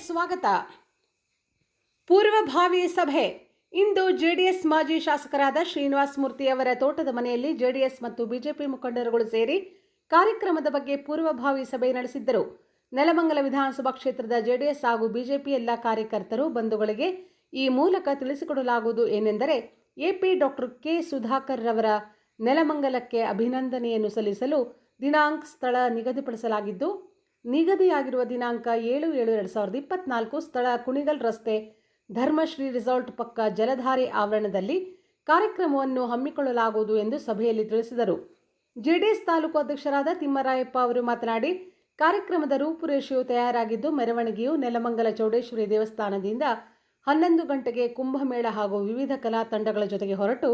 ಸ್ವಾಗತ. ಪೂರ್ವಭಾವಿ ಸಭೆ ಇಂದು ಜೆಡಿಎಸ್ ಮಾಜಿ ಶಾಸಕರಾದ ಶ್ರೀನಿವಾಸ ಮೂರ್ತಿ ಅವರ ತೋಟದ ಮನೆಯಲ್ಲಿ ಜೆಡಿಎಸ್ ಮತ್ತು ಬಿಜೆಪಿ ಮುಖಂಡರುಗಳು ಸೇರಿ ಕಾರ್ಯಕ್ರಮದ ಬಗ್ಗೆ ಪೂರ್ವಭಾವಿ ಸಭೆ ನಡೆಸಿದ್ದರು. ನೆಲಮಂಗಲ ವಿಧಾನಸಭಾ ಕ್ಷೇತ್ರದ ಜೆಡಿಎಸ್ ಹಾಗೂ ಬಿಜೆಪಿ ಎಲ್ಲ ಕಾರ್ಯಕರ್ತರು ಬಂಧುಗಳಿಗೆ ಈ ಮೂಲಕ ತಿಳಿಸಿಕೊಡಲಾಗುವುದು ಏನೆಂದರೆ ಎಪಿ ಡಾಕ್ಟರ್ ಕೆ ಸುಧಾಕರ್ ರವರ ನೆಲಮಂಗಲಕ್ಕೆ ಅಭಿನಂದನೆಯನ್ನು ಸಲ್ಲಿಸಲು ದಿನಾಂಕ ಸ್ಥಳ ನಿಗದಿಪಡಿಸಲಾಗಿದ್ದು ನಿಗದಿಯಾಗಿರುವ ದಿನಾಂಕ 7/7/2024 ಸ್ಥಳ ಕುಣಿಗಲ್ ರಸ್ತೆ ಧರ್ಮಶ್ರೀ ರೆಸಾರ್ಟ್ ಪಕ್ಕ ಜಲಧಾರೆ ಆವರಣದಲ್ಲಿ ಕಾರ್ಯಕ್ರಮವನ್ನು ಹಮ್ಮಿಕೊಳ್ಳಲಾಗುವುದು ಎಂದು ಸಭೆಯಲ್ಲಿ ತಿಳಿಸಿದರು. ಜೆಡಿಎಸ್ ತಾಲೂಕು ಅಧ್ಯಕ್ಷರಾದ ತಿಮ್ಮರಾಯಪ್ಪ ಅವರು ಮಾತನಾಡಿ, ಕಾರ್ಯಕ್ರಮದ ರೂಪುರೇಷೆಯು ತಯಾರಾಗಿದ್ದು ಮೆರವಣಿಗೆಯು ನೆಲಮಂಗಲ ಚೌಡೇಶ್ವರಿ ದೇವಸ್ಥಾನದಿಂದ 11 ಗಂಟೆಗೆ ಕುಂಭಮೇಳ ಹಾಗೂ ವಿವಿಧ ಕಲಾ ತಂಡಗಳ ಜೊತೆಗೆ ಹೊರಟು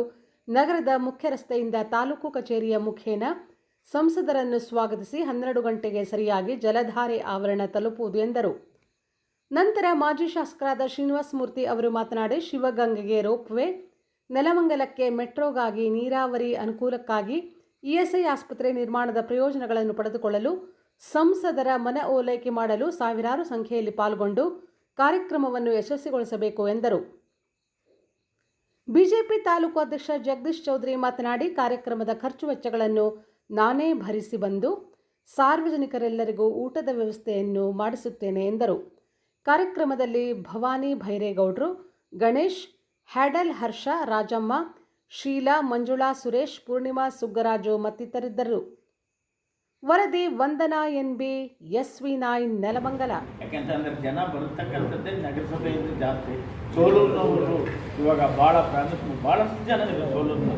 ನಗರದ ಮುಖ್ಯ ರಸ್ತೆಯಿಂದ ತಾಲೂಕು ಕಚೇರಿಯ ಮುಖೇನ ಸಂಸದರನ್ನು ಸ್ವಾಗತಿಸಿ 12 ಗಂಟೆಗೆ ಸರಿಯಾಗಿ ಜಲಧಾರೆ ಆವರಣ ತಲುಪುವುದು ಎಂದರು. ನಂತರ ಮಾಜಿ ಶಾಸಕರಾದ ಶ್ರೀನಿವಾಸ ಮೂರ್ತಿ ಅವರು ಮಾತನಾಡಿ, ಶಿವಗಂಗೆಗೆ ರೋಪ್ವೇ, ನೆಲಮಂಗಲಕ್ಕೆ ಮೆಟ್ರೋಗಾಗಿ ನೀರಾವರಿ ಅನುಕೂಲಕ್ಕಾಗಿ ಇಎಸ್ಐ ಆಸ್ಪತ್ರೆ ನಿರ್ಮಾಣದ ಪ್ರಯೋಜನಗಳನ್ನು ಪಡೆದುಕೊಳ್ಳಲು ಸಂಸದರ ಮನ ಓಲೈಕೆ ಮಾಡಲು ಸಾವಿರಾರು ಸಂಖ್ಯೆಯಲ್ಲಿ ಪಾಲ್ಗೊಂಡು ಕಾರ್ಯಕ್ರಮವನ್ನು ಯಶಸ್ವಿಗೊಳಿಸಬೇಕು ಎಂದರು. ಬಿಜೆಪಿ ತಾಲೂಕು ಅಧ್ಯಕ್ಷ ಜಗದೀಶ್ ಚೌಧರಿ ಮಾತನಾಡಿ, ಕಾರ್ಯಕ್ರಮದ ಖರ್ಚು ವೆಚ್ಚಗಳನ್ನು ನಾನೇ ಭರಿಸಿ ಬಂದು ಸಾರ್ವಜನಿಕರೆಲ್ಲರಿಗೂ ಊಟದ ವ್ಯವಸ್ಥೆಯನ್ನು ಮಾಡಿಸುತ್ತೇನೆ ಎಂದರು. ಕಾರ್ಯಕ್ರಮದಲ್ಲಿ ಭವಾನಿ ಭೈರೇಗೌಡರು, ಗಣೇಶ್, ಹ್ಯಾಡಲ್ ಹರ್ಷ, ರಾಜಮ್ಮ, ಶೀಲಾ, ಮಂಜುಳಾ, ಸುರೇಶ್, ಪೂರ್ಣಿಮಾ, ಸುಗ್ಗರಾಜು ಮತ್ತಿತರರಿದ್ದರು. ವರದಿ ವಂದನಾ ಎನ್ಬಿ, SV9 ನೆಲಮಂಗಲ. ಯಾಕೆಂತಂದ್ರೆ ಜನ ಬರತಕ್ಕಂಥದ್ದೇ ನಗರಸಭೆಯಿಂದ ಜಾಸ್ತಿ. ಸೋಲೂರಿನವರು ಇವಾಗ ಭಾಳಷ್ಟು ಜನ ಇದೆ ಸೋಲೂರಿನ.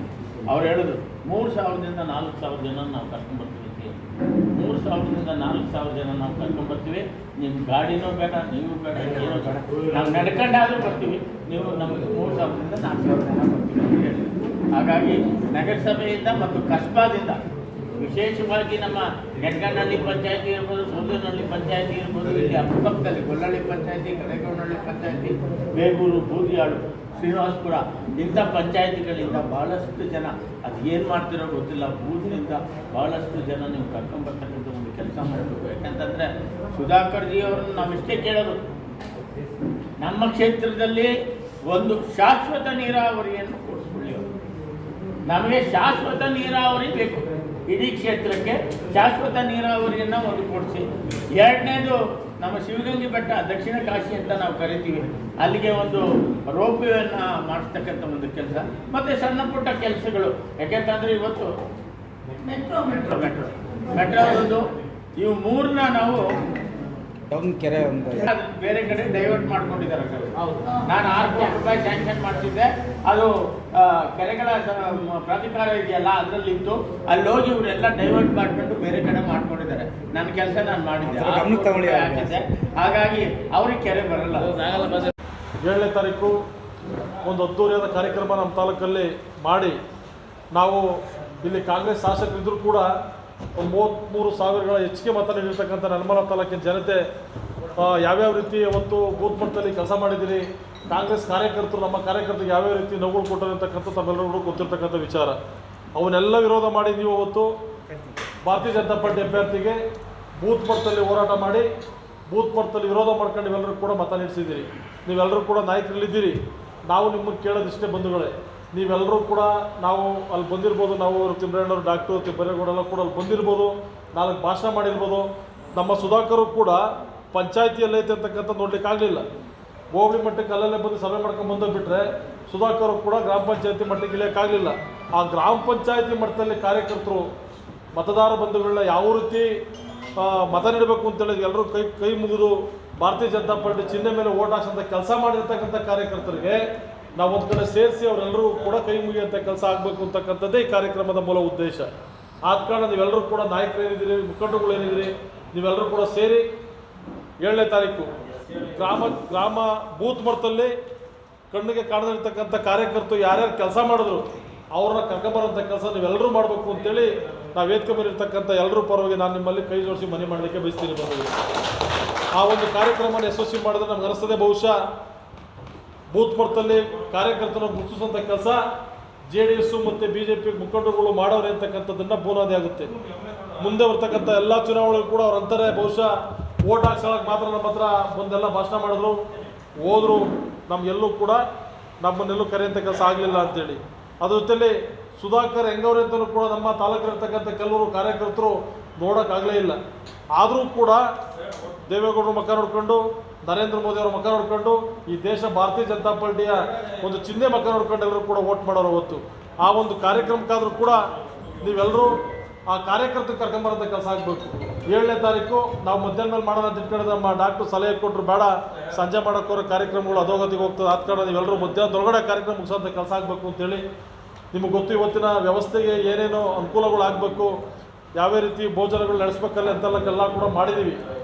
ಅವ್ರು ಹೇಳೋದು 3,000ದಿಂದ 4,000 ಜನ ನಾವು ಕರ್ಕೊಂಡ್ಬರ್ತೀವಿ. 3,000ದಿಂದ 4,000 ಜನ ನಾವು ಕರ್ಕೊಂಡ್ಬರ್ತೀವಿ. ನಿಮ್ಮ ಗಾಡಿನೂ ಬೇಡ, ನೀವು ಬೇಡ, ಏನೂ ಬೇಡ, ನಾವು ನಡ್ಕೊಂಡಾದರೂ ಬರ್ತೀವಿ. ನೀವು ನಮಗೆ 3,000ದಿಂದ 4,000 ಜನ ಬರ್ತೀವಿ ಅಂತ ಹೇಳಿದ್ರು. ಹಾಗಾಗಿ ನಗರಸಭೆಯಿಂದ ಮತ್ತು ಕಸ್ಬಾದಿಂದ ವಿಶೇಷವಾಗಿ ನಮ್ಮ ನೆಟ್ಗನಹಳ್ಳಿ ಪಂಚಾಯತಿ ಇರ್ಬೋದು, ಸೋಲೂರಿನಹಳ್ಳಿ ಪಂಚಾಯತಿ ಇರ್ಬೋದು, ಇಲ್ಲಿ ಅಕ್ಕಪಕ್ಕದಲ್ಲಿ ಗೊಲ್ಲಹಳ್ಳಿ ಪಂಚಾಯತಿ, ಗಡೇಗೌಡನಹಳ್ಳಿ ಪಂಚಾಯತಿ, ಬೇಗೂರು, ಬೂದಿಯಾಳು, ಶ್ರೀನಿವಾಸಪುರ ಇಂಥ ಪಂಚಾಯತಿಗಳಿಂದ ಭಾಳಷ್ಟು ಜನ ಅದು ಏನು ಮಾಡ್ತಿರೋ ಗೊತ್ತಿಲ್ಲ. ಬೂದಿನಿಂದ ಭಾಳಷ್ಟು ಜನ ನೀವು ಕರ್ಕೊಂಬರ್ತಕ್ಕಂಥ ಒಂದು ಕೆಲಸ ಮಾಡಬೇಕು. ಯಾಕಂತಂದರೆ ಸುಧಾಕರ್ಜಿ ಅವರನ್ನು ನಾವಿಷ್ಟೇ ಕೇಳೋದು, ನಮ್ಮ ಕ್ಷೇತ್ರದಲ್ಲಿ ಒಂದು ಶಾಶ್ವತ ನೀರಾವರಿಯನ್ನು ಕೊಡಿಸ್ಕೊಳ್ಳಿ. ನಮಗೆ ಶಾಶ್ವತ ನೀರಾವರಿ ಬೇಕು. ಇಡೀ ಕ್ಷೇತ್ರಕ್ಕೆ ಶಾಶ್ವತ ನೀರಾವರಿಯನ್ನು ಒಂದು ಕೊಡಿಸಿ. ಎರಡನೇದು, ನಮ್ಮ ಶಿವಗಂಗೆ ಬೆಟ್ಟ ದಕ್ಷಿಣ ಕಾಶಿ ಅಂತ ನಾವು ಕರಿತೀವಿ, ಅಲ್ಲಿಗೆ ಒಂದು ರೋಪ್ವೇಯನ್ನು ಮಾಡಿಸ್ತಕ್ಕಂಥ ಒಂದು ಕೆಲಸ ಮತ್ತು ಸಣ್ಣ ಪುಟ್ಟ ಕೆಲಸಗಳು. ಯಾಕೆಂತಂದರೆ ಇವತ್ತು ಮೆಟ್ರೋ ಒಂದು ಇವು ಮೂರನ್ನ ನಾವು ಕೆರೆ ಒಂದು ಬೇರೆ ಕಡೆ ಡೈವರ್ಟ್ ಮಾಡ್ಕೊಂಡಿದ್ದಾರೆ. ನಾನು 6 ಕೋಟಿ ರೂಪಾಯಿ ಸ್ಯಾಂಕ್ಷನ್ ಮಾಡಿಸಿದ್ದೆ. ಅದು ಕೆರೆಗಳ ಪ್ರಾಧಿಕಾರ ಇದೆಯಲ್ಲ, ಅದರಲ್ಲಿತ್ತು. ಅಲ್ಲಿ ಹೋಗಿ ಇವರೆಲ್ಲ ಡೈವರ್ಟ್ ಮಾಡಿಕೊಂಡು ಬೇರೆ ಕಡೆ ಮಾಡ್ಕೊಂಡಿದ್ದಾರೆ. ನನ್ನ ಕೆಲಸ ನಾನು ಮಾಡಿದ್ದೆ, ಹಾಕಿದ್ದೆ. ಹಾಗಾಗಿ ಅವ್ರಿಗೆ ಕೆರೆ ಬರಲ್ಲ. 7ನೇ ತಾರೀಕು ಒಂದು ಅದ್ದೂರಿಯಾದ ಕಾರ್ಯಕ್ರಮ ನಮ್ಮ ತಾಲೂಕಲ್ಲಿ ಮಾಡಿ, ನಾವು ಇಲ್ಲಿ ಕಾಂಗ್ರೆಸ್ ಶಾಸಕರಿದ್ದರೂ ಕೂಡ ಒಂದು 33,000ಗಳ ಹೆಚ್ಚಿಗೆ ಮತ ನೀಡಿರ್ತಕ್ಕಂಥ ನೆಲಮಂಗಲ ತಾಲೂಕಿನ ಜನತೆ ಯಾವ್ಯಾವ ರೀತಿ ಅವತ್ತು ಬೂತ್ ಮಟ್ಟದಲ್ಲಿ ಕೆಲಸ ಮಾಡಿದ್ದೀರಿ, ಕಾಂಗ್ರೆಸ್ ಕಾರ್ಯಕರ್ತರು ನಮ್ಮ ಕಾರ್ಯಕರ್ತರಿಗೆ ಯಾವ್ಯಾವ ರೀತಿ ನೋವುಗಳು ಕೊಟ್ಟಿರ್ತಕ್ಕಂಥ ತಮ್ಮೆಲ್ಲರಿಗೂ ಗೊತ್ತಿರ್ತಕ್ಕಂಥ ವಿಚಾರ. ಅವನ್ನೆಲ್ಲ ವಿರೋಧ ಮಾಡಿ ನೀವು ಅವತ್ತು ಭಾರತೀಯ ಜನತಾ ಪಾರ್ಟಿ ಅಭ್ಯರ್ಥಿಗೆ ಬೂತ್ ಮಟ್ಟದಲ್ಲಿ ಹೋರಾಟ ಮಾಡಿ ಬೂತ್ ಮಟ್ಟದಲ್ಲಿ ವಿರೋಧ ಮಾಡ್ಕೊಂಡು ನೀವೆಲ್ಲರೂ ಕೂಡ ಮತ ನೀಡಿಸಿದ್ದೀರಿ. ನೀವೆಲ್ಲರೂ ಕೂಡ ನಾಯಕರಲ್ಲಿದ್ದೀರಿ. ನಾವು ನಿಮ್ಮನ್ನು ಕೇಳೋದಿಷ್ಟೇ ಬಂಧುಗಳೇ, ನೀವೆಲ್ಲರೂ ಕೂಡ ನಾವು ಅಲ್ಲಿ ಬಂದಿರ್ಬೋದು. ನಾವು ತಿಮ್ಮರಾಯಣ್ಣವರು, ಡಾಕ್ಟರ್ ತಿಮ್ಮರಾಯಗೌಡರೆಲ್ಲ ಕೂಡ ಅಲ್ಲಿ ಬಂದಿರ್ಬೋದು, 4 ಭಾಷಣ ಮಾಡಿರ್ಬೋದು. ನಮ್ಮ ಸುಧಾಕರು ಕೂಡ ಪಂಚಾಯತಿಯಲ್ಲೈತೆ ಅಂತಕ್ಕಂಥ ನೋಡ್ಲಿಕ್ಕಾಗಲಿಲ್ಲ. ಹೋಬಳಿ ಮಟ್ಟಕ್ಕೆ ಅಲ್ಲಲ್ಲೇ ಬಂದು ಸಭೆ ಮಾಡ್ಕೊಂಡು ಬಂದೋಗ್ಬಿಟ್ರೆ ಸುಧಾಕರು ಕೂಡ ಗ್ರಾಮ ಪಂಚಾಯತಿ ಮಟ್ಟಕ್ಕೆ ಇಳಿಯೋಕ್ಕಾಗಲಿಲ್ಲ. ಆ ಗ್ರಾಮ ಪಂಚಾಯತಿ ಮಟ್ಟದಲ್ಲಿ ಕಾರ್ಯಕರ್ತರು ಮತದಾರ ಬಂಧುಗಳನ್ನ ಯಾವ ರೀತಿ ಮತ ನೀಡಬೇಕು ಅಂತೇಳಿ ಎಲ್ಲರೂ ಕೈ ಮುಗಿದು ಭಾರತೀಯ ಜನತಾ ಪಾರ್ಟಿ ಚಿಹ್ನೆ ಮೇಲೆ ಓಟ್ ಹಾಕ್ಸಂತ ಕೆಲಸ ಮಾಡಿರ್ತಕ್ಕಂಥ ಕಾರ್ಯಕರ್ತರಿಗೆ ನಾವು ಒಂದು ಕಡೆ ಸೇರಿಸಿ ಅವರೆಲ್ಲರೂ ಕೂಡ ಕೈ ಮುಗಿಯುವಂಥ ಕೆಲಸ ಆಗಬೇಕು ಅಂತಕ್ಕಂಥದ್ದೇ ಈ ಕಾರ್ಯಕ್ರಮದ ಮೂಲ ಉದ್ದೇಶ. ಆದ ಕಾರಣ ನೀವೆಲ್ಲರೂ ಕೂಡ ನಾಯಕರು ಏನಿದ್ದೀರಿ, ಮುಖಂಡರುಗಳು ಏನಿದ್ದೀರಿ, ನೀವೆಲ್ಲರೂ ಕೂಡ ಸೇರಿ 7ನೇ ತಾರೀಕು ಗ್ರಾಮ ಬೂತ್ ಮಟ್ಟದಲ್ಲಿ ಕಣ್ಣಿಗೆ ಕಾಣದಿರ್ತಕ್ಕಂಥ ಕಾರ್ಯಕರ್ತರು ಯಾರ್ಯಾರು ಕೆಲಸ ಮಾಡಿದ್ರು ಅವ್ರನ್ನ ಕರ್ಕೊಂಬರೋಂಥ ಕೆಲಸ ನೀವೆಲ್ಲರೂ ಮಾಡಬೇಕು ಅಂತೇಳಿ ನಾವು ವೇದಿಕೆ ಮೇಲಿರ್ತಕ್ಕಂಥ ಎಲ್ಲರೂ ಪರವಾಗಿ ನಾನು ನಿಮ್ಮಲ್ಲಿ ಕೈ ಜೋಡಿಸಿ ಮನೆ ಮಾಡಲಿಕ್ಕೆ ಬಯಸ್ತೀನಿ. ಬಂದಿದ್ದೀವಿ ಆ ಒಂದು ಕಾರ್ಯಕ್ರಮನ ಯಶಸ್ವಿ ಮಾಡಿದ್ರೆ ನಮ್ಗೆ ಅನಿಸ್ತದೆ, ಬಹುಶಃ ಬೂತ್ ಮಟ್ಟದಲ್ಲಿ ಕಾರ್ಯಕರ್ತರನ್ನು ಗುರುತಿಸುವಂಥ ಕೆಲಸ JDS ಮತ್ತು BJP ಮುಖಂಡರುಗಳು ಮಾಡೋರು ಅಂತಕ್ಕಂಥದ್ದನ್ನು ಬುನಾದಿ ಆಗುತ್ತೆ. ಮುಂದೆ ಬರ್ತಕ್ಕಂಥ ಎಲ್ಲ ಚುನಾವಣೆಗಳು ಕೂಡ ಅವ್ರ ಅಂತಾರೆ ಬಹುಶಃ ಓಟ್ ಹಾಕ್ಸೋಳಕ್ಕೆ ಮಾತ್ರ ನಮ್ಮ ಹತ್ರ ಬಂದೆಲ್ಲ ಭಾಷಣ ಮಾಡಿದ್ರು, ಹೋದರು. ನಮಗೆಲ್ಲೂ ಕೂಡ ನಮ್ಮನ್ನೆಲ್ಲೂ ಕರೆಯುವಂಥ ಕೆಲಸ ಆಗಲಿಲ್ಲ ಅಂತೇಳಿ. ಅದ್ರ ಜೊತೆಯಲ್ಲಿ ಸುಧಾಕರ್ ಹೆಂಗವ್ರೆ ಅಂತಲೂ ಕೂಡ ನಮ್ಮ ತಾಲೂಕಿರ್ತಕ್ಕಂಥ ಕೆಲವರು ಕಾರ್ಯಕರ್ತರು ನೋಡೋಕ್ಕಾಗಲೇ ಇಲ್ಲ. ಆದರೂ ಕೂಡ ದೇವೇಗೌಡರು ಮುಖ ನೋಡಿಕೊಂಡು, ನರೇಂದ್ರ ಮೋದಿ ಅವರ ಮುಖ ನೋಡಿಕೊಂಡು, ಈ ದೇಶ ಭಾರತೀಯ ಜನತಾ ಪಾರ್ಟಿಯ ಒಂದು ಚಿಹ್ನೆ ಮುಖ ನೋಡ್ಕೊಂಡು ಎಲ್ಲರೂ ಕೂಡ ವೋಟ್ ಮಾಡೋರು ಹೊತ್ತು. ಆ ಒಂದು ಕಾರ್ಯಕ್ರಮಕ್ಕಾದರೂ ಕೂಡ ನೀವೆಲ್ಲರೂ ಆ ಕಾರ್ಯಕರ್ತರು ಕರ್ಕೊಂಬರೋಂಥ ಕೆಲಸ ಆಗಬೇಕು. 7ನೇ ತಾರೀಕು ನಾವು ಮಧ್ಯಾಹ್ನ ಮೇಲೆ ಮಾಡೋಣ ಅಂತ ಇಟ್ಕೊಂಡು ನಮ್ಮ ಡಾಕ್ಟ್ರು ಸಲಹೆ ಕೊಟ್ಟರು, ಬೇಡ ಸಂಜೆ ಮಾಡೋಕ್ಕೋರೋ ಕಾರ್ಯಕ್ರಮಗಳು ಅಧೋಗತಿಗೆ ಹೋಗ್ತದೆ, ಆದ ಕಾರಣ ನೀವೆಲ್ಲರೂ ಮಧ್ಯಾಹ್ನದೊಳಗಡೆ ಕಾರ್ಯಕ್ರಮ ಮುಗಿಸೋಂಥ ಕೆಲಸ ಆಗಬೇಕು ಅಂತೇಳಿ. ನಿಮಗೆ ಗೊತ್ತು ಇವತ್ತಿನ ವ್ಯವಸ್ಥೆಗೆ ಏನೇನು ಅನುಕೂಲಗಳು ಆಗಬೇಕು, ಯಾವ್ಯಾವ ರೀತಿ ಭೋಜನಗಳು ನಡೆಸ್ಬೇಕಲ್ಲ ಅಂತೆಲ್ಲ ಕೂಡ ಮಾಡಿದ್ದೀವಿ.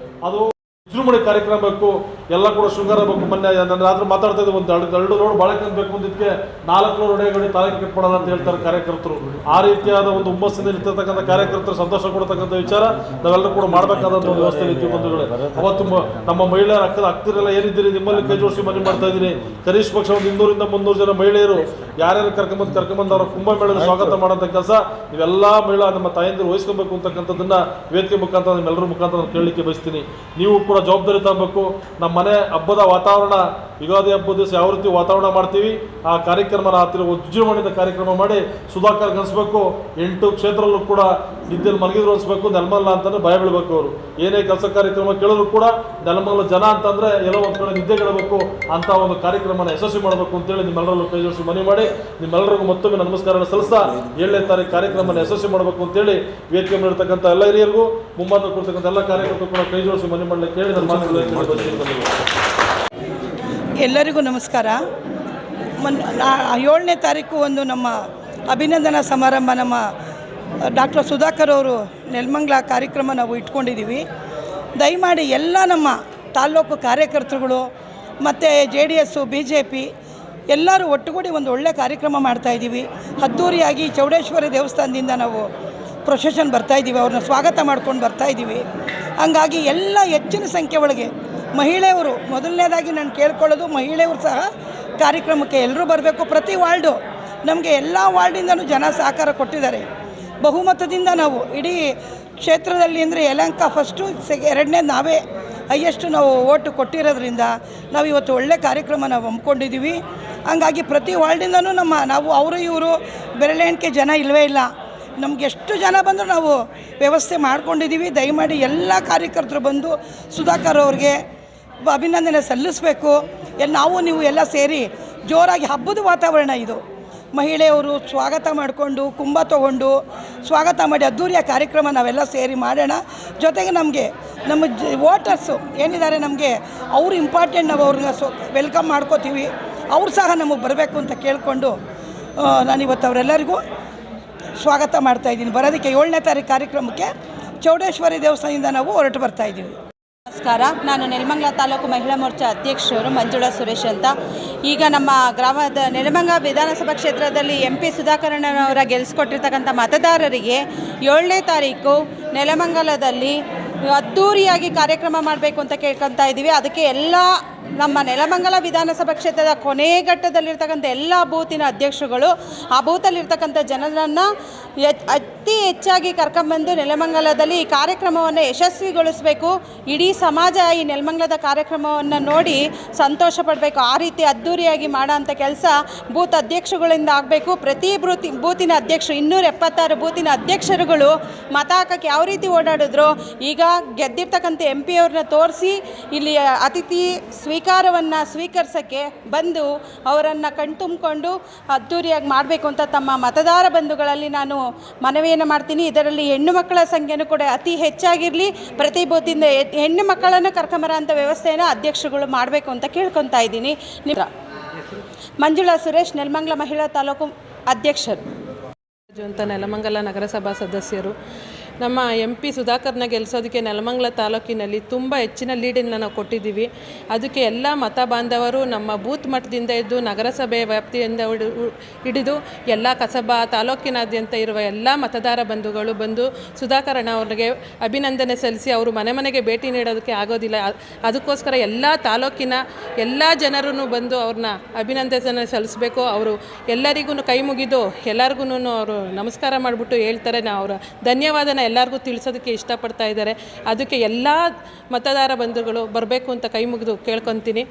ಅದು ವಿಜೃಂಭಣೆ ಕಾರ್ಯಕ್ರಮ ಬೇಕು, ಎಲ್ಲ ಕೂಡ ಶೃಂಗಾರ ಬೇಕು. ಮೊನ್ನೆ ನನ್ನ ರಾತ್ರಿ ಮಾತಾಡ್ತಾ ಇದ್ದೆ, ಒಂದು 2 ರೋಡ್ ಬಾಳೆಕನ್ ಬೇಕು ಅಂದಿದ್ದಕ್ಕೆ 4 ರೋಡ್ ತಾಲೂಕು ಕಟ್ಕೊಡೋಣ ಅಂತ ಹೇಳ್ತಾರೆ ಕಾರ್ಯಕರ್ತರು. ಆ ರೀತಿಯಾದ ಒಂದು ಹುಮ್ಮಸ್ಸಿಂದ ಇರ್ತಕ್ಕಂಥ ಕಾರ್ಯಕರ್ತರು ಸಂತೋಷ ಕೊಡ್ತಕ್ಕಂಥ ವಿಚಾರ ನಾವೆಲ್ಲರೂ ಕೂಡ ಮಾಡಬೇಕಾದಂಥ ಒಂದು ವ್ಯವಸ್ಥೆ ರೀತಿ ಬಂಧುಗಳೇ. ಅವತ್ತು ನಮ್ಮ ಮಹಿಳೆಯರ ಹಕ್ತಿರೆಲ್ಲ ಏನಿದ್ದೀರಿ ನಿಮ್ಮಲ್ಲಿ ಕೈ ಜೋಡಿಸಿ ಮನೆ ಮಾಡ್ತಾ ಇದ್ದೀನಿ. ಕನಿಷ್ಠ ಪಕ್ಷ ಒಂದು 200-300 ಜನ ಮಹಿಳೆಯರು ಯಾರ್ಯಾರು ಕರ್ಕೊಂಬಂದು ಅವರ ಕುಂಭಮೇಳದ ಸ್ವಾಗತ ಮಾಡೋಂಥ ಕೆಲಸ ನೀವೆಲ್ಲ ಮಹಿಳಾ ನಮ್ಮ ತಾಯಂದಿರು ವಹಿಸ್ಕೊಬೇಕು ಅಂತಕ್ಕಂಥದ್ದನ್ನ ವೇದಿಕೆ ಮುಖಾಂತರ ನಿಮ್ಮೆಲ್ಲರ ಮುಖಾಂತರ ನಾನು ಕೇಳಲಿಕ್ಕೆ ಬಯಸ್ತೀನಿ. ನೀವು ಕೂಡ ಜವಾಬ್ದಾರಿ ತಗೋಬೇಕು. ನಮ್ಮ ಮನೆ ಹಬ್ಬದ ವಾತಾವರಣ, ಯುಗಾದಿ ಹಬ್ಬದ ದಿವಸ ಯಾವ ರೀತಿ ವಾತಾವರಣ ಮಾಡ್ತೀವಿ, ಆ ಕಾರ್ಯಕ್ರಮನ ವಿಜೃಂಭಣೆಯಿಂದ ಕಾರ್ಯಕ್ರಮ ಮಾಡಿ ಸುಧಾಕರ್ ಅನಿಸ್ಬೇಕು. 8 ಕ್ಷೇತ್ರದಲ್ಲೂ ಕೂಡ ನಿದ್ದೆಯಲ್ಲಿ ಮಲಗಿದ್ರು ಅನಿಸ್ಬೇಕು, ನೆಲಮಲ್ಲ ಅಂತಂದ್ರೆ ಭಯ ಬೀಳಬೇಕು. ಅವರು ಏನೇ ಕೆಲಸ ಕಾರ್ಯಕ್ರಮ ಕೇಳಿದ್ರು ಕೂಡ ನೆಲಮಲ್ಲ ಜನ ಅಂತಂದ್ರೆ ಎಲ್ಲೋ ಒಂದು ಕಡೆ ನಿದ್ದೆಗಿಡಬೇಕು ಅಂತ ಒಂದು ಕಾರ್ಯಕ್ರಮನ ಯಶಸ್ವಿ ಮಾಡಬೇಕು ಅಂತೇಳಿ ನಿಮ್ಮೆಲ್ಲರಲ್ಲೂ ಕೈ ಜೋಡಿಸಿ ಮನೆ ಮಾಡಿ ನಿಮ್ಮೆಲ್ಲರಿಗೂ ಮತ್ತೊಮ್ಮೆ ನಮಸ್ಕಾರ ಸಲ್ಲಿಸ್ತಾ 7ನೇ ತಾರೀಕು ಕಾರ್ಯಕ್ರಮನ ಯಶಸ್ವಿ ಮಾಡಬೇಕು ಅಂತೇಳಿ ವೇದಿಕೆ ಮಾಡಿರ್ತಕ್ಕಂಥ ಎಲ್ಲ ಹಿರಿಯರಿಗೂ ಮುಂಬಾದ ಕೊಡ್ತಕ್ಕಂಥ ಎಲ್ಲ ಕಾರ್ಯಕರ್ತರು ಕೂಡ ಕೈ ಜೋಡಿಸಿ ಮನೆ ಮಾಡಲಿಕ್ಕೆ ಹೇಳಿ ನನ್ನ ಮಾತುಗಳು. ಎಲ್ಲರಿಗೂ ನಮಸ್ಕಾರ. 7ನೇ ತಾರೀಕು ಒಂದು ನಮ್ಮ ಅಭಿನಂದನಾ ಸಮಾರಂಭ ನಮ್ಮ ಡಾಕ್ಟರ್ ಸುಧಾಕರ್ ಅವರು ನೆಲಮಂಗಲ ಕಾರ್ಯಕ್ರಮ ನಾವು ಇಟ್ಕೊಂಡಿದ್ದೀವಿ. ದಯಮಾಡಿ ಎಲ್ಲ ನಮ್ಮ ತಾಲ್ಲೂಕು ಕಾರ್ಯಕರ್ತರುಗಳು ಮತ್ತು JDS BJP ಎಲ್ಲರೂ ಒಟ್ಟುಗೂಡಿ ಒಂದು ಒಳ್ಳೆ ಕಾರ್ಯಕ್ರಮ ಮಾಡ್ತಾಯಿದ್ದೀವಿ. ಅದ್ದೂರಿಯಾಗಿ ಚೌಡೇಶ್ವರಿ ದೇವಸ್ಥಾನದಿಂದ ನಾವು ಪ್ರೊಸೆಷನ್ ಬರ್ತಾಯಿದ್ದೀವಿ, ಅವ್ರನ್ನ ಸ್ವಾಗತ ಮಾಡ್ಕೊಂಡು ಬರ್ತಾಯಿದ್ದೀವಿ. ಹಂಗಾಗಿ ಎಲ್ಲ ಹೆಚ್ಚಿನ ಸಂಖ್ಯೆ ಒಳಗೆ ಮಹಿಳೆಯರು, ಮೊದಲನೇದಾಗಿ ನಾನು ಕೇಳ್ಕೊಳ್ಳೋದು ಮಹಿಳೆಯರು ಸಹ ಕಾರ್ಯಕ್ರಮಕ್ಕೆ ಎಲ್ಲರೂ ಬರಬೇಕು. ಪ್ರತಿ ವಾರ್ಡು ನಮಗೆ ಎಲ್ಲ ವಾರ್ಡಿಂದನೂ ಜನ ಸಹಕಾರ ಕೊಟ್ಟಿದ್ದಾರೆ. ಬಹುಮತದಿಂದ ನಾವು ಇಡೀ ಕ್ಷೇತ್ರದಲ್ಲಿ ಅಂದರೆ ಯಲಹಂಕ ಫಸ್ಟು, 2ನೇ ನಾವೇ ಹೈಯೆಸ್ಟು ನಾವು ಓಟು ಕೊಟ್ಟಿರೋದ್ರಿಂದ ನಾವು ಇವತ್ತು ಒಳ್ಳೆ ಕಾರ್ಯಕ್ರಮ ನಾವು ಹಮ್ಮಿಕೊಂಡಿದ್ದೀವಿ. ಹಂಗಾಗಿ ಪ್ರತಿ ವಾರ್ಡಿಂದನೂ ನಾವು ಅವರು ಇವರು ಬೆರಳೆಣಿಕೆ ಜನ ಇಲ್ಲವೇ ಇಲ್ಲ. ನಮ್ಗೆ ಎಷ್ಟು ಜನ ಬಂದರೂ ನಾವು ವ್ಯವಸ್ಥೆ ಮಾಡ್ಕೊಂಡಿದ್ದೀವಿ. ದಯಮಾಡಿ ಎಲ್ಲ ಕಾರ್ಯಕರ್ತರು ಬಂದು ಸುಧಾಕರ್ ಅವ್ರಿಗೆ ಅಭಿನಂದನೆ ಸಲ್ಲಿಸಬೇಕು. ನಾವು ನೀವು ಎಲ್ಲ ಸೇರಿ ಜೋರಾಗಿ ಹಬ್ಬದ ವಾತಾವರಣ ಇದು. ಮಹಿಳೆಯರು ಸ್ವಾಗತ ಮಾಡಿಕೊಂಡು ಕುಂಭ ತೊಗೊಂಡು ಸ್ವಾಗತ ಮಾಡಿ ಅದ್ದೂರಿಯ ಕಾರ್ಯಕ್ರಮ ನಾವೆಲ್ಲ ಸೇರಿ ಮಾಡೋಣ. ಜೊತೆಗೆ ನಮ್ಮ ವೋಟರ್ಸು ಏನಿದ್ದಾರೆ ನಮಗೆ ಅವರು ಇಂಪಾರ್ಟೆಂಟ್, ನಾವು ಅವ್ರನ್ನ ವೆಲ್ಕಮ್ ಮಾಡ್ಕೋತೀವಿ. ಅವ್ರು ಸಹ ನಮಗೆ ಬರಬೇಕು ಅಂತ ಕೇಳಿಕೊಂಡು ನಾನಿವತ್ತು ಅವರೆಲ್ಲರಿಗೂ ಸ್ವಾಗತ ಮಾಡ್ತಾಯಿದ್ದೀನಿ. ಬರೋದಕ್ಕೆ 7ನೇ ತಾರೀಕು ಕಾರ್ಯಕ್ರಮಕ್ಕೆ ಚೌಡೇಶ್ವರಿ ದೇವಸ್ಥಾನದಿಂದ ನಾವು ಹೊರಟು ಬರ್ತಾಯಿದ್ದೀವಿ. ನಮಸ್ಕಾರ. ನಾನು ನೆಲಮಂಗಲ ತಾಲೂಕು ಮಹಿಳಾ ಮೋರ್ಚಾ ಅಧ್ಯಕ್ಷರು ಮಂಜುಳಾ ಸುರೇಶ್ ಅಂತ. ಈಗ ನಮ್ಮ ಗ್ರಾಮದ ನೆಲಮಂಗಲ ವಿಧಾನಸಭಾ ಕ್ಷೇತ್ರದಲ್ಲಿ MP ಸುಧಾಕರಣ್ಣನವರ ಗೆಲ್ಲಿಸ್ಕೊಟ್ಟಿರ್ತಕ್ಕಂಥ ಮತದಾರರಿಗೆ 7ನೇ ತಾರೀಕು ನೆಲಮಂಗಲದಲ್ಲಿ ಅದ್ದೂರಿಯಾಗಿ ಕಾರ್ಯಕ್ರಮ ಮಾಡಬೇಕು ಅಂತ ಕೇಳ್ಕೊತಾ ಇದ್ದೀವಿ. ಅದಕ್ಕೆ ಎಲ್ಲ ನಮ್ಮ ನೆಲಮಂಗಲ ವಿಧಾನಸಭಾ ಕ್ಷೇತ್ರದ ಕೊನೆ ಘಟ್ಟದಲ್ಲಿರ್ತಕ್ಕಂಥ ಎಲ್ಲ ಬೂತಿನ ಅಧ್ಯಕ್ಷರುಗಳು ಆ ಬೂತಲ್ಲಿರ್ತಕ್ಕಂಥ ಜನರನ್ನು ಅತಿ ಹೆಚ್ಚಾಗಿ ಕರ್ಕೊಂಬಂದು ನೆಲಮಂಗಲದಲ್ಲಿ ಈ ಕಾರ್ಯಕ್ರಮವನ್ನು ಯಶಸ್ವಿಗೊಳಿಸಬೇಕು. ಇಡೀ ಸಮಾಜ ಈ ನೆಲಮಂಗಲದ ಕಾರ್ಯಕ್ರಮವನ್ನು ನೋಡಿ ಸಂತೋಷ ಪಡಬೇಕು. ಆ ರೀತಿ ಅದ್ದೂರಿಯಾಗಿ ಮಾಡೋ ಅಂಥ ಕೆಲಸ ಬೂತ್ ಅಧ್ಯಕ್ಷಗಳಿಂದ ಆಗಬೇಕು. ಪ್ರತಿ ಬೂತಿನ ಅಧ್ಯಕ್ಷರು 276 ಬೂತಿನ ಅಧ್ಯಕ್ಷರುಗಳು ಮತ ಹಾಕೋಕ್ಕೆ ಯಾವ ರೀತಿ ಓಡಾಡಿದ್ರು, ಈಗ ಗೆದ್ದಿರ್ತಕ್ಕಂಥ MP ಅವ್ರನ್ನ ತೋರಿಸಿ ಇಲ್ಲಿ ಅತಿಥಿ ಸ್ವೀಕಾರವನ್ನು ಸ್ವೀಕರಿಸೋಕ್ಕೆ ಬಂದು ಅವರನ್ನು ಕಣ್ತುಂಬಿಕೊಂಡು ಅದ್ದೂರಿಯಾಗಿ ಮಾಡಬೇಕು ಅಂತ ತಮ್ಮ ಮತದಾರ ಬಂಧುಗಳಲ್ಲಿ ನಾನು ಮನವಿಯನ್ನು ಮಾಡ್ತೀನಿ. ಇದರಲ್ಲಿ ಹೆಣ್ಣು ಮಕ್ಕಳ ಸಂಖ್ಯೆನೂ ಕೂಡ ಅತಿ ಹೆಚ್ಚಾಗಿರಲಿ. ಪ್ರತಿ ಬೂತಿಂದ ಹೆಣ್ಣು ಮಕ್ಕಳನ್ನು ಕರ್ಕೊಂಬರೋ ಅಂಥ ವ್ಯವಸ್ಥೆಯನ್ನು ಅಧ್ಯಕ್ಷರುಗಳು ಮಾಡಬೇಕು ಅಂತ ಕೇಳ್ಕೊತಾ ಇದ್ದೀನಿ. ಮಂಜುಳಾ ಸುರೇಶ್, ನೆಲಮಂಗಲ ಮಹಿಳಾ ತಾಲೂಕು ಅಧ್ಯಕ್ಷರು ಅಂತ ನೆಲಮಂಗಲ ನಗರಸಭಾ ಸದಸ್ಯರು. ನಮ್ಮ MP ಸುಧಾಕರ್ನ ಗೆಲ್ಲಿಸೋದಕ್ಕೆ ನೆಲಮಂಗಲ ತಾಲೂಕಿನಲ್ಲಿ ತುಂಬ ಹೆಚ್ಚಿನ ಲೀಡನ್ನು ನಾವು ಕೊಟ್ಟಿದ್ದೀವಿ. ಅದಕ್ಕೆ ಎಲ್ಲ ಮತ ಬಾಂಧವರು ನಮ್ಮ ಬೂತ್ ಮಟ್ಟದಿಂದ ಇದ್ದು ನಗರಸಭೆ ವ್ಯಾಪ್ತಿಯಿಂದ ಹಿಡಿದು ಎಲ್ಲ ಕಸಬಾ ತಾಲೂಕಿನಾದ್ಯಂತ ಇರುವ ಎಲ್ಲ ಮತದಾರ ಬಂಧುಗಳು ಬಂದು ಸುಧಾಕರಣ್ಣ ಅವರಿಗೆ ಅಭಿನಂದನೆ ಸಲ್ಲಿಸಿ ಅವರು ಮನೆ ಮನೆಗೆ ಭೇಟಿ ನೀಡೋದಕ್ಕೆ ಆಗೋದಿಲ್ಲ. ಅದಕ್ಕೋಸ್ಕರ ಎಲ್ಲ ತಾಲೂಕಿನ ಎಲ್ಲ ಜನರೂ ಬಂದು ಅವ್ರನ್ನ ಅಭಿನಂದನೆ ಸಲ್ಲಿಸಬೇಕು. ಅವರು ಎಲ್ಲರಿಗೂ ಕೈ ಮುಗಿದು ಎಲ್ಲರಿಗೂ ಅವರು ನಮಸ್ಕಾರ ಮಾಡಿಬಿಟ್ಟು ಹೇಳ್ತಾರೆ, ನಾವು ಅವರ ಧನ್ಯವಾದನ ಎಲ್ಲರಿಗೂ ತಿಳಿಸೋದಕ್ಕೆ ಇಷ್ಟಪಡ್ತಾ ಇದ್ದಾರೆ. ಅದಕ್ಕೆ ಎಲ್ಲ ಮತದಾರ ಬಂಧುಗಳು ಬರಬೇಕು ಅಂತ ಕೈ ಮುಗಿದು ಕೇಳ್ಕೊತೀನಿ.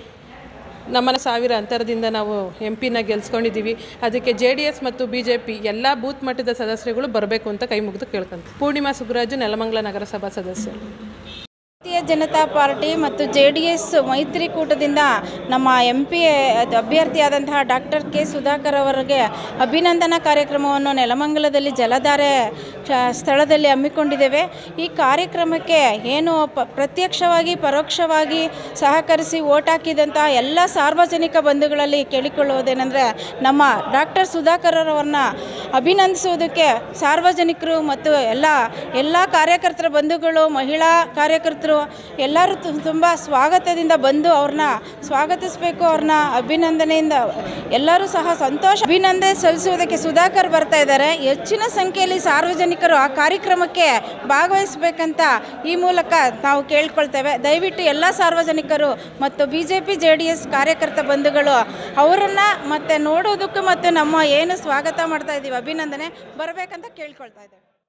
ನಮ್ಮನ್ನು 1000 ಅಂತರದಿಂದ ನಾವು MP ಗೆಲ್ಸ್ಕೊಂಡಿದ್ದೀವಿ. ಅದಕ್ಕೆ JDS ಮತ್ತು BJP ಎಲ್ಲ ಬೂತ್ ಮಟ್ಟದ ಸದಸ್ಯರುಗಳು ಬರಬೇಕು ಅಂತ ಕೈ ಮುಗಿದು ಕೇಳ್ಕೊಂತೀವಿ. ಪೂರ್ಣಿಮಾ ಸುಬ್ರಾಜು, ನೆಲಮಂಗಲ ನಗರಸಭಾ ಸದಸ್ಯರು. ಭಾರತೀಯ ಜನತಾ ಪಾರ್ಟಿ ಮತ್ತು JDS ಮೈತ್ರಿಕೂಟದಿಂದ ನಮ್ಮ MP ಅಭ್ಯರ್ಥಿಯಾದಂತಹ ಡಾಕ್ಟರ್ ಕೆ ಸುಧಾಕರ್ ಅವರಿಗೆ ಅಭಿನಂದನಾ ಕಾರ್ಯಕ್ರಮವನ್ನು ನೆಲಮಂಗಲದಲ್ಲಿ ಜಲಧಾರೆ ಸ್ಥಳದಲ್ಲಿ ಹಮ್ಮಿಕೊಂಡಿದ್ದೇವೆ. ಈ ಕಾರ್ಯಕ್ರಮಕ್ಕೆ ಏನು ಪ್ರತ್ಯಕ್ಷವಾಗಿ ಪರೋಕ್ಷವಾಗಿ ಸಹಕರಿಸಿ ಓಟ್ ಹಾಕಿದಂತಹ ಎಲ್ಲ ಸಾರ್ವಜನಿಕ ಬಂಧುಗಳಲ್ಲಿ ಕೇಳಿಕೊಳ್ಳುವುದೇನೆಂದರೆ, ನಮ್ಮ ಡಾಕ್ಟರ್ ಸುಧಾಕರ್ ಅವರನ್ನ ಅಭಿನಂದಿಸುವುದಕ್ಕೆ ಸಾರ್ವಜನಿಕರು ಮತ್ತು ಎಲ್ಲ ಕಾರ್ಯಕರ್ತರ ಬಂಧುಗಳು, ಮಹಿಳಾ ಕಾರ್ಯಕರ್ತರು ಎಲ್ಲರೂ ತುಂಬ ಸ್ವಾಗತದಿಂದ ಬಂದು ಅವ್ರನ್ನ ಸ್ವಾಗತಿಸಬೇಕು. ಅವ್ರನ್ನ ಅಭಿನಂದನೆಯಿಂದ ಎಲ್ಲರೂ ಸಹ ಅಭಿನಂದನೆ ಸಲ್ಲಿಸುವುದಕ್ಕೆ ಸುಧಾಕರ್ ಬರ್ತಾ ಇದ್ದಾರೆ. ಹೆಚ್ಚಿನ ಸಂಖ್ಯೆಯಲ್ಲಿ ಸಾರ್ವಜನಿಕರು ಆ ಕಾರ್ಯಕ್ರಮಕ್ಕೆ ಭಾಗವಹಿಸಬೇಕಂತ ಈ ಮೂಲಕ ನಾವು ಕೇಳ್ಕೊಳ್ತೇವೆ. ದಯವಿಟ್ಟು ಎಲ್ಲ ಸಾರ್ವಜನಿಕರು ಮತ್ತು BJP JDS ಕಾರ್ಯಕರ್ತ ಬಂಧುಗಳು ಅವರನ್ನು ಮತ್ತೆ ನೋಡೋದಕ್ಕೂ ಮತ್ತು ನಮ್ಮ ಏನು ಸ್ವಾಗತ ಮಾಡ್ತಾ ಇದ್ದೀವಿ ಅಭಿನಂದನೆ ಬರಬೇಕಂತ ಕೇಳ್ಕೊಳ್ತಾ ಇದ್ದೇವೆ.